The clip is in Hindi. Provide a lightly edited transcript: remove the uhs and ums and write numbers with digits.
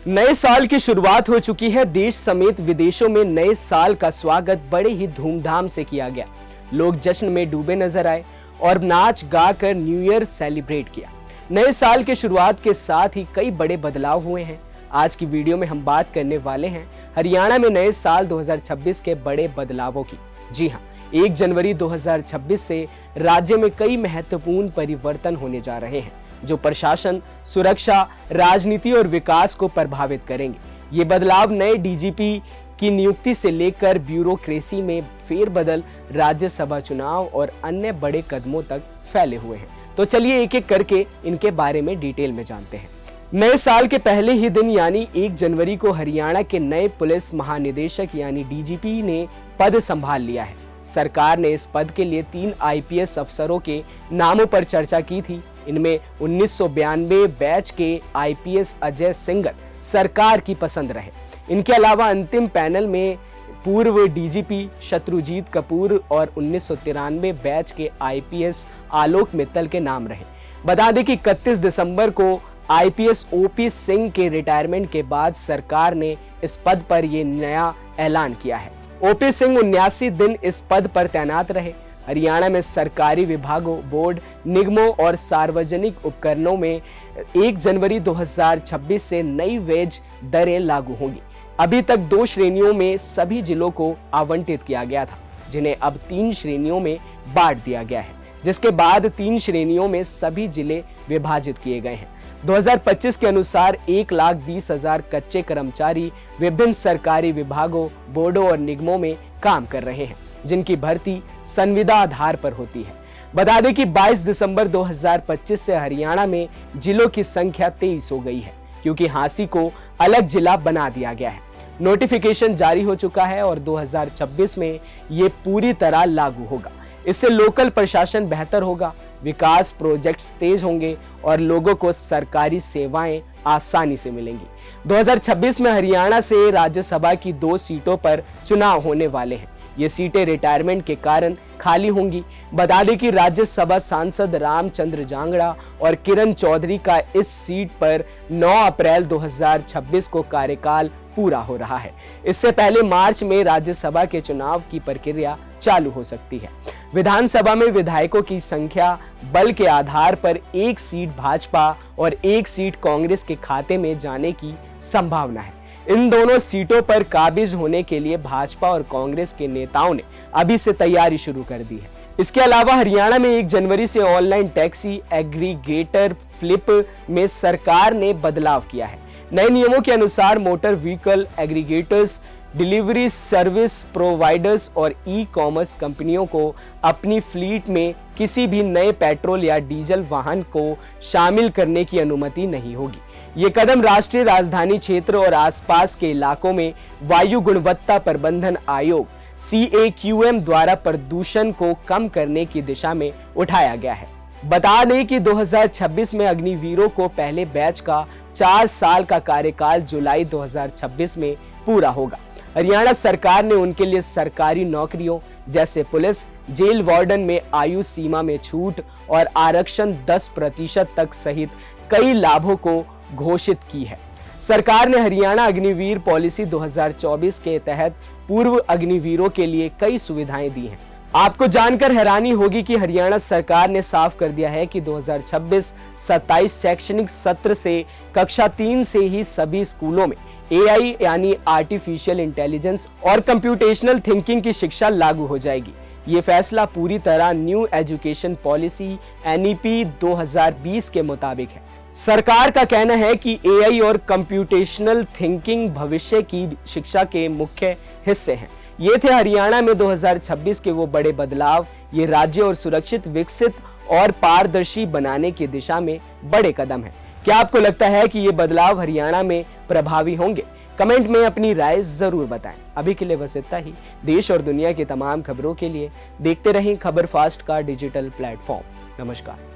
नए साल की शुरुआत हो चुकी है। देश समेत विदेशों में नए साल का स्वागत बड़े ही धूमधाम से किया गया। लोग जश्न में डूबे नजर आए और नाच गा कर न्यू ईयर सेलिब्रेट किया। नए साल के शुरुआत के साथ ही कई बड़े बदलाव हुए हैं। आज की वीडियो में हम बात करने वाले हैं हरियाणा में नए साल 2026 के बड़े बदलावों की। जी हाँ, 1 जनवरी 2026 से राज्य में कई महत्वपूर्ण परिवर्तन होने जा रहे हैं जो प्रशासन, सुरक्षा, राजनीति और विकास को प्रभावित करेंगे। ये बदलाव नए डीजीपी की नियुक्ति से लेकर ब्यूरोक्रेसी में फेरबदल, राज्यसभा चुनाव और अन्य बड़े कदमों तक फैले हुए हैं। तो चलिए एक एक करके इनके बारे में डिटेल में जानते हैं। नए साल के पहले ही दिन यानी 1 जनवरी को हरियाणा के नए पुलिस महानिदेशक यानी डीजीपी ने पद संभाल लिया है। सरकार ने इस पद के लिए 3 आईपीएस अफसरों के नामों पर चर्चा की थी। इनमें 1992 बैच के आईपीएस अजय सिंघल सरकार की पसंद रहे। इनके अलावा अंतिम पैनल में पूर्व डीजीपी शत्रुजीत कपूर और 1993 बैच के आईपीएस आलोक मित्तल के नाम रहे। बता दें कि 31 दिसंबर को आईपीएस ओपी सिंह के रिटायरमेंट के बाद सरकार ने इस पद पर यह नया ऐलान किया है। ओपी सिंह 79 दिन इस पद पर तैनात रहे। हरियाणा में सरकारी विभागों, बोर्ड, निगमों और सार्वजनिक उपकरणों में 1 जनवरी 2026 से नई वेज दरें लागू होंगी। अभी तक 2 श्रेणियों में सभी जिलों को आवंटित किया गया था, जिन्हें अब 3 श्रेणियों में बांट दिया गया है, जिसके बाद 3 श्रेणियों में सभी जिले विभाजित किए गए हैं। 2025 के अनुसार 1,20,000 कच्चे कर्मचारी विभिन्न सरकारी विभागों, बोर्डों और निगमों में काम कर रहे हैं, जिनकी भर्ती संविदा आधार पर होती है। बता दें कि 22 दिसंबर 2025 से हरियाणा में जिलों की संख्या 23 हो गई है, क्योंकि हांसी को अलग जिला बना दिया गया है। नोटिफिकेशन जारी हो चुका है और 2026 में ये पूरी तरह लागू होगा। इससे लोकल प्रशासन बेहतर होगा, विकास प्रोजेक्ट्स तेज होंगे और लोगों को सरकारी सेवाएं आसानी से मिलेंगी। 2026 में हरियाणा से राज्यसभा की 2 सीटों पर चुनाव होने वाले हैं। ये सीटें रिटायरमेंट के कारण खाली होंगी। बता दें कि राज्यसभा सांसद रामचंद्र जांगड़ा और किरण चौधरी का इस सीट पर 9 अप्रैल 2026 को कार्यकाल पूरा हो रहा है। इससे पहले मार्च में राज्यसभा के चुनाव की प्रक्रिया चालू हो सकती है। विधानसभा में विधायकों की संख्या बल के आधार पर 1 सीट भाजपा और 1 सीट कांग्रेस के खाते में जाने की संभावना है। इन दोनों सीटों पर काबिज होने के लिए भाजपा और कांग्रेस के नेताओं ने अभी से तैयारी शुरू कर दी है। इसके अलावा हरियाणा में 1 जनवरी से ऑनलाइन टैक्सी एग्रीगेटर फ्लिप में सरकार ने बदलाव किया है। नए नियमों के अनुसार motor vehicle aggregators, delivery service providers और ई कॉमर्स कंपनियों को अपनी फ्लीट में किसी भी नए पेट्रोल या डीजल वाहन को शामिल करने की अनुमति नहीं होगी। ये कदम राष्ट्रीय राजधानी क्षेत्र और आसपास के इलाकों में वायु गुणवत्ता प्रबंधन आयोग CAQM द्वारा प्रदूषण को कम करने की दिशा में उठाया गया है। बता दें कि 2026 में अग्निवीरों को पहले बैच का 4 साल का कार्यकाल जुलाई 2026 में पूरा होगा। हरियाणा सरकार ने उनके लिए सरकारी नौकरियों जैसे पुलिस, जेल वार्डन में आयु सीमा में छूट और आरक्षण 10% तक सहित कई लाभों को घोषित की है। सरकार ने हरियाणा अग्निवीर पॉलिसी 2024 के तहत पूर्व अग्निवीरों के लिए कई सुविधाएं दी हैं। आपको जानकर हैरानी होगी कि हरियाणा सरकार ने साफ कर दिया है कि 2026-27 शैक्षणिक सत्र से कक्षा 3 से ही सभी स्कूलों में AI यानी आर्टिफिशियल इंटेलिजेंस और कंप्यूटेशनल थिंकिंग की शिक्षा लागू हो जाएगी। ये फैसला पूरी तरह न्यू एजुकेशन पॉलिसी NEP 2020 के मुताबिक है। सरकार का कहना है कि AI और कंप्यूटेशनल थिंकिंग भविष्य की शिक्षा के मुख्य हिस्से हैं। ये थे हरियाणा में 2026 के वो बड़े बदलाव। ये राज्य और सुरक्षित, विकसित और पारदर्शी बनाने की दिशा में बड़े कदम हैं। क्या आपको लगता है कि ये बदलाव हरियाणा में प्रभावी होंगे? कमेंट में अपनी राय जरूर बताएं। अभी के लिए बस इतना ही। देश और दुनिया की तमाम खबरों के लिए देखते रहें खबर फास्ट का डिजिटल प्लेटफॉर्म। नमस्कार।